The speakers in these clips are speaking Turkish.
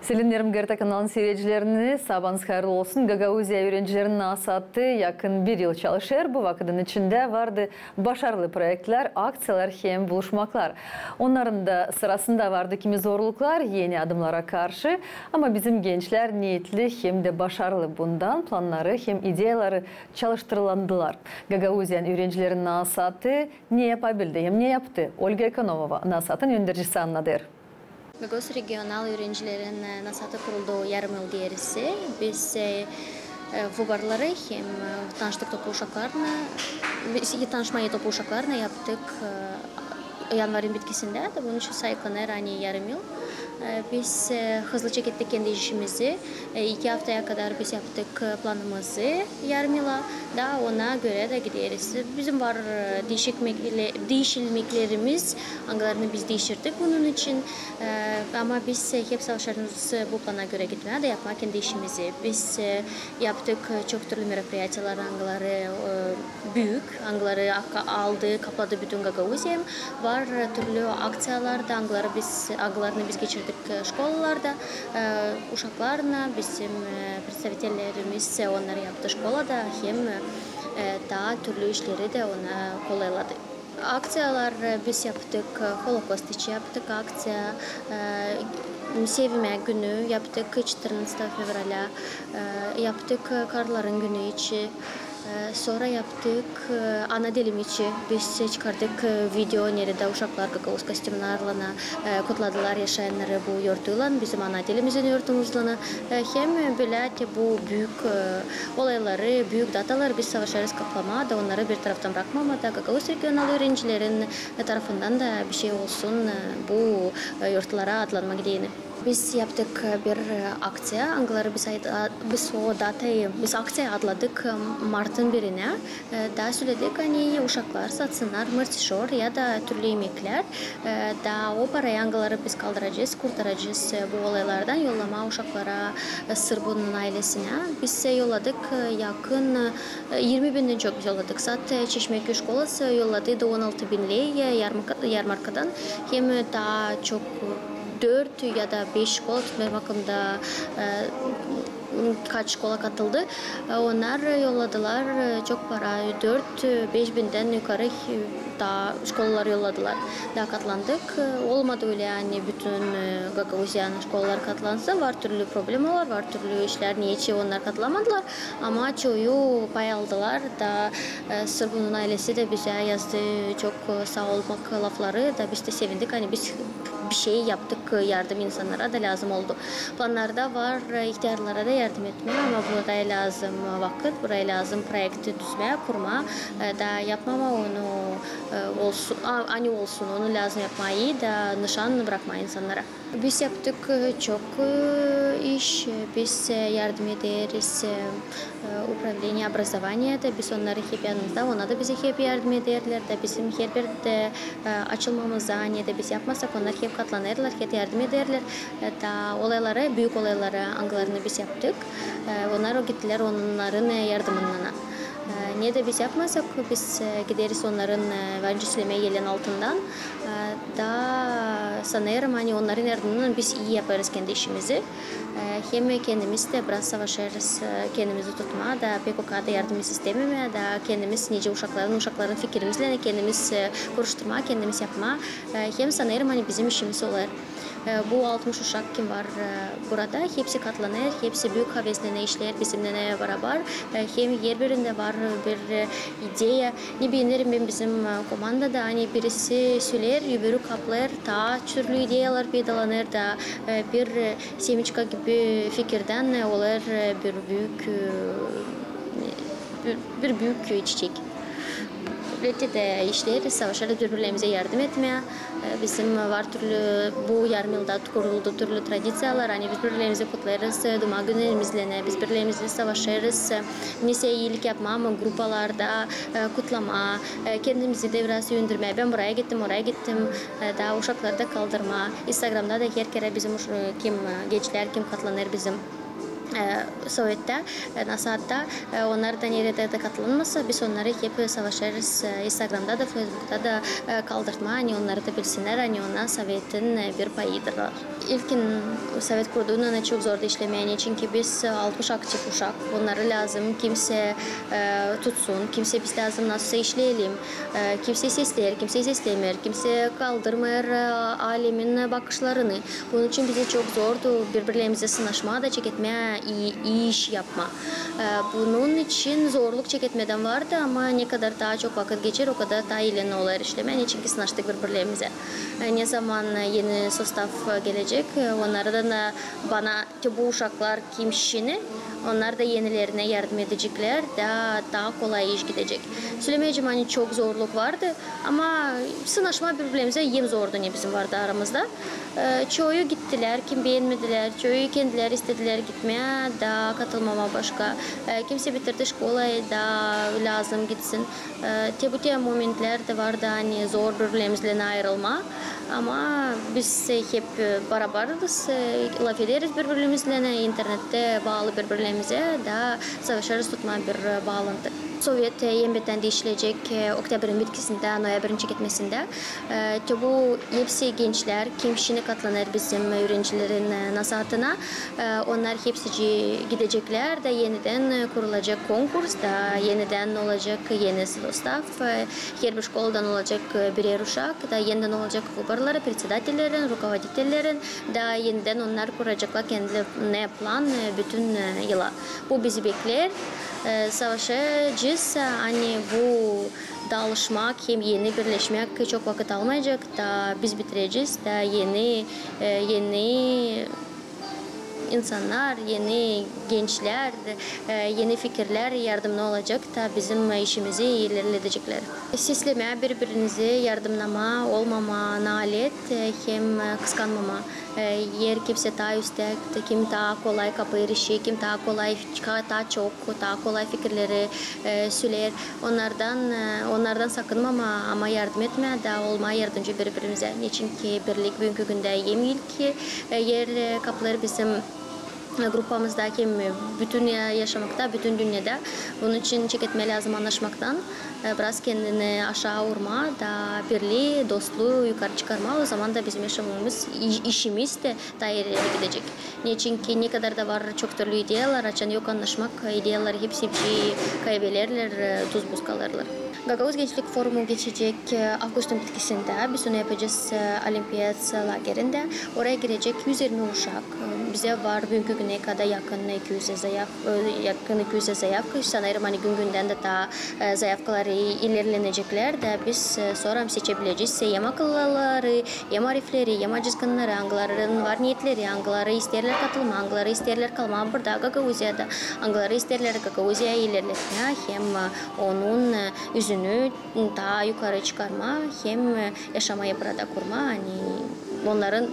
Selimlerim Gerta kanalının seyircilerini sabahınız hayırlı olsun. Gagauzya öğrencilerinin asatı yakın bir yıl çalışır. Bu vakıdın içinde vardı başarılı projeler, aksiyalar hem buluşmaklar. Onların da sırasında vardı kimi zorluklar, yeni adımlara karşı. Ama bizim gençler niyetli hem de başarılı bundan planları hem ideyaları çalıştırılandılar. Gagauzya'nın öğrencilerinin asatı ne yapabildi hem ne yaptı? Olga Ekonomova nasatın yöndericisi anladır. Gagos regional öğrencilerin nasata kurulduğu yarım yıl gerisi biz fubarları hem tanıştık topu uşaklarına, tanışmayı topu uşaklarına yaptık yanvarın bitkisinde. Bunun için sayıklanır yarım yıl. Biz hızlıca gittik kendi işimizi. 2 haftaya kadar biz yaptık planımızı yarım yıla. Daha ona göre de gideriz. Bizim var değişikliklerimiz. Angalarını biz değiştirdik bunun için. Ama biz hep savaşlarımız bu plana göre gitmeye de yapmak kendi işimizi. Biz yaptık çok türlü merapiyatçılar, angaları büyük. Angaları aldı, kapladı bütün Gagauzya. Var türlü aksiyalarda angalarını biz geçirdik şkolalarda, uşaklarına bizim представителlerimiz onları yaptı şkolada hem daha türlü işleri de ona kolayladı. Aksiyalar biz yaptık, Holocaust için yaptık aksiya, Sevme günü yaptık 14 fevrala, yaptık karların günü için. Sonra yaptık ana dilim için biz çıkardık video nerede uşaklar Gagauz kostümlerle kutladılar yaşayanları bu yurtuyla bizim ana dilimizin yurtumuzla hem böyle bu büyük olayları büyük dataları biz savaşarız kaplamada onları bir taraftan bırakmamada Gagauz regional öğrencilerin tarafından da bir şey olsun bu yurtlara atlanmak diye. Biz yaptık bir aksiya, angaları biz o datayı, biz aksiya adladık Mart'ın birine. Daha söyledik uşaklar satsınlar mırtişor ya da türlü yemekler. Daha o parayı angaları biz kaldıracağız, kurtaracağız bu olaylardan yollama uşaklara, Sırbun'un ailesine. Biz yolladık yakın 20 binden çok biz yolladık. Zat Çeşmeköy şkolası yolladı da 16 binli yarmarkadan. Hem daha çok 4 ya da 5 şkola tutmaya bakımda kaç şkola katıldı. Onlar yolladılar çok para 4-5 binden yukarı daha şkolalar yolladılar. Daha katlandık. Olmadı öyle bütün Gagauzya'nın şkolalar katlansa var türlü problemler var türlü işler niye onlar katlamadılar ama çoğu pay aldılar da Sırbun'un ailesi de bize yazdı çok sağ olmak lafları da biz de sevindik biz bir şey yaptık yardım insanlara da lazım oldu. Planlarda var ihtiyarlara da yardım etmeye ama buraya lazım vakit, buraya lazım proyekti düzmeye, kurma da yapmama onu olsun, olsun onu lazım yapmayı da nişan bırakma insanlara. Biz yaptık çok iş, biz yardım ederiz upravlение образования da biz onları hep yanımızda, ona da bize hep yardım ederler de bizim her bir de açılmamıza ne de biz yapmasak onlar hep katlanırlar, hep yardım ederler da olaylara, büyük olaylara angalarını biz yaptık. Onlar gittiler onların yardımından. Ne de biz yapmasak biz gideriz onların öncüsleme yelin altından da sanırım onların yardımından biz iyi yaparız kendi işimizi. Hem kendimiz de biraz savaşırız kendimizi tutma da PKK'da yardım sistemime da kendimiz nice uşakların fikrimizle kendimiz kuruşturma, kendimiz yapma. Hem sanırım bizim işimiz olur. Bu 60 uşak kim var burada hepsi katlanır, hepsi büyük havesle işler bizimle beraber. Hem her birinde var bir ideya. Ne bilirim ben bizim komandada birisi söyler, öbürü kaplar, ta türlü ideyalar peydalanır da bir semiçka gibi fikirden olur bir büyük çiçek. Böylece de işler, savaşlarda birbirlerimize yardım etmeye. Bizim var türlü bu yarım yılda kuruldu türlü tradisiyalar. Biz birbirlerimizi kutlarız, Duma günlerimizle, biz birbirlerimizle savaşırız. Neyse iyilik yapma ama grupalarda kutlama, kendimizi de biraz yöndürme. Ben buraya gittim, oraya gittim, daha uşaklarda kaldırma. Instagram'da da her kere bizim kim gençler kim katlanır bizim Sovyet'te, NASA'da onlar da nerede de katılınmasa biz onları hep savaşırız. Instagram'da da Facebook'ta da kaldırtma, hani onları da bilsinler, hani onlar Sovyet'in bir payıdırlar. İlkin Sovyet kurduğunda çok zordu işlemeye, çünkü biz 60 aktif uşak, onları lazım, kimse tutsun, kimse biz lazım nasılsa işleyelim, kimse sesler, kimse seslemer, kimse kaldırmıyor alemin bakışlarını. Bunun için bize çok zordu birbirlerimize sınaşma da çeketmeye, iyi iş yapma. Bunun için zorluk çeketmeden vardı ama ne kadar daha çok vakit geçer o kadar daha iyilerini olaylar işleme. Çünkü sınaştık birbirlerimize. Ne zaman yeni sostav gelecek, onlardan da bana bu uşaklar kimşini, onlar da yenilerine yardım edecekler, daha kolay iş gidecek. Söylemeyeceğim hani çok zorluk vardı ama sınaşma birbirlerimize yem zordu ne bizim vardı aramızda. Çoğu gittiler, kim beğenmediler, çoğu kendileri istediler gitmeye, daha katılmama başka. Kimse bitirdi şkolayı, daha lazım gitsin. Tabi momentler de vardı hani zor birbirlerimizle ayrılma. Ama biz hep beraberdiz, laf ederiz birbirlerimizle, internette bağlı birbirlerimize, daha savaşarız tutma bir bağlantı. Sovyet yenbeten de işleyecek Oktyabır'ın bitkisinde, Noyabr'ın çeketmesinde. Bu hepsi gençler, kim kişine katlanır bizim öğrencilerin nasatına. Onlar hepsi gidecekler de yeniden kurulacak konkurs da yeniden olacak yeni sostav. Her bir şkoldan olacak birer uşak da yeniden olacak kubarları, председательlerin, rukovoditellerin da yeniden onlar kuracaklar kendilerine plan bütün yıla. Bu bizi bekler. Savaşacağız. Hani bu dağılışmak hem yeni birleşmek çok vakit almayacak da biz bitireceğiz da yeni insanlar, yeni gençler, yeni fikirler yardımcı olacak da bizim işimizi ilerletecekler. Seslemeye birbirinize yardımlama, olmama, nalet hem kıskanmama. Yer kimse daha üstte, kim daha kolay kapı erişi, kim daha kolay, daha çok, daha kolay fikirleri söyler. Onlardan sakınmama ama yardım etme, daha olma yardımcı birbirimize. Çünkü birlik bugünkü günde yemin ki yer kapıları bizim grupamızdaki bütün yaşamakta, bütün dünyada. Bunun için çeketme lazım anlaşmaktan. Biraz kendini aşağı vurma, da birliği, dostluğu yukarı çıkarma. O zaman da bizim yaşamımız, işimiz de daha ileriye gidecek. Çünkü ne kadar da var çok türlü ideyalar, açan yok anlaşmak, ideyalar hepsi kaybederler, tuz buz kalırlar. Gagavuz Gençlik Forumu geçecek Ağustos'un bitkisinde. Biz onu yapacağız Olimpiyat lagerinde. Oraya girecek 120 uşak. Bize var bugünkü güne kadar yakın 200 zayıf. Sanırım hani günden de daha zayıfkaları ilerlenecekler de biz sonra seçebileceğiz. Hem akıllıları, hem arifleri, hem acizgınları, hangilerinin var niyetleri, hangileri isterler katılma, hangileri isterler kalma. Burada Gagavuzya'da hangileri isterler Gagavuzya'ya ilerletme, hem onun yüzünü daha yukarı çıkarma, hem yaşamayı burada kurma. Hani onların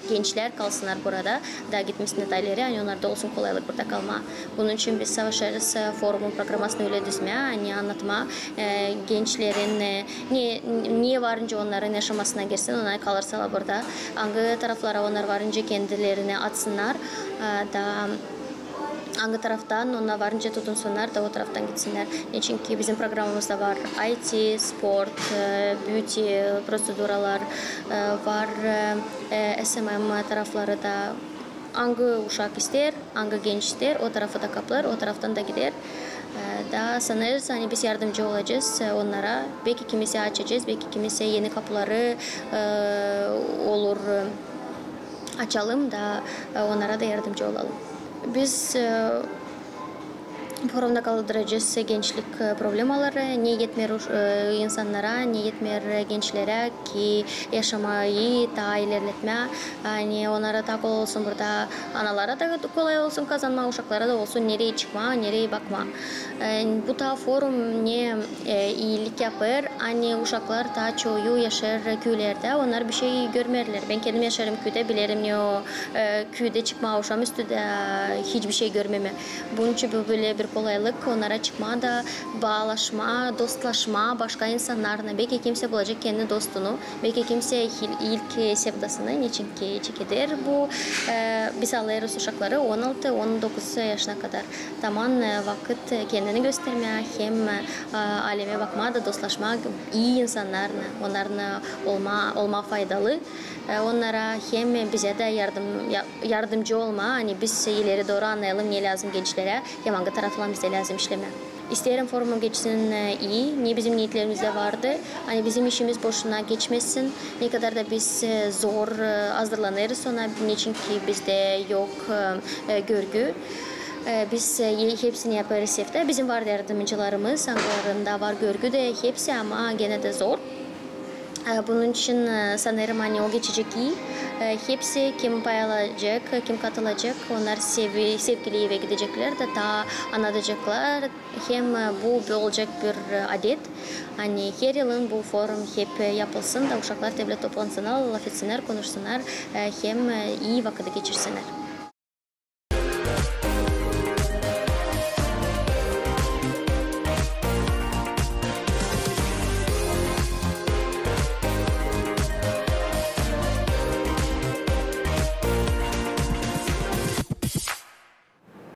gençler kalsınlar burada, daha gitmesine detayları, yani onlarda olsun kolaylık burada kalma. Bunun için biz savaşarız forumun programmasını öyle düzme, hani anlatma, gençlerin niye varınca onların yaşamasına girsin, onlar kalırsalar burada. Hangi taraflara onlar varınca kendilerini atsınlar, da hangi taraftan onlar varınca tutunsunlar da o taraftan gitsinler. Çünkü bizim programımızda var IT, sport, beauty, proseduralar var, SMM tarafları da. Hangi uşak ister, hangi genç ister, o tarafa da kaplar, o taraftan da gider. Daha sanırız hani biz yardımcı olacağız onlara. Belki kimisi açacağız, belki kimisi yeni kapıları olur açalım da onlara da yardımcı olalım. Biz forumda kaldıracağız gençlik problemaları, ne yetmiyor insanlara, ne yetmiyor gençlere ki yaşamayı daha ilerletme, hani onlara da kolay olsun burada, analara da kolay olsun kazanma, uşaklara da olsun nereye çıkma, nereye bakma. Bu da forum ne iyilik yapar, hani uşaklar daha çoğu yaşar köylerde, onlar bir şey görmerler. Ben kendim yaşarım köyde, bilirim ne o köyde çıkma, uşağım üstüde hiçbir şey görmeme. Bunun için böyle bir kolaylık onlara çıkmada, bağlaşma, dostlaşma, başka insanlarla. Belki kimse bulacak kendi dostunu, belki kimse ilk sevdasını niçinki çekilir. Bu biz alıyoruz uşakları 16-19 yaşına kadar. Tamam vakit kendini göstermeye, hem aleme bakmada, dostlaşma, iyi insanlarla, onlarla olma faydalı. Onlara hem bize de yardımcı olma, hani biz ileri doğru anlayalım ne lazım gençlere, hem hangi taraftan bize lazım işleme. İsterim forumu geçsin iyi, ne bizim niyetlerimizde vardı, hani bizim işimiz boşuna geçmesin, ne kadar da biz zor hazırlanırız ona, niçin ki bizde yok görgü. Biz hepsini yaparız hep. Bizim var yardımcılarımız, Ankara'da var görgü de hepsi ama gene de zor. Bunun için sanırım hani o geçecek iyi. Hepsi kim pay alacak, kim katılacak, onlar sevgili eve gidecekler de daha anlatacaklar. Hem bu olacak bir adet. Hani her yılın bu forum hep yapılsın da uşaklar devlet toplansınlar, laf etsinler, konuşsunlar, hem iyi vakit geçirsinler.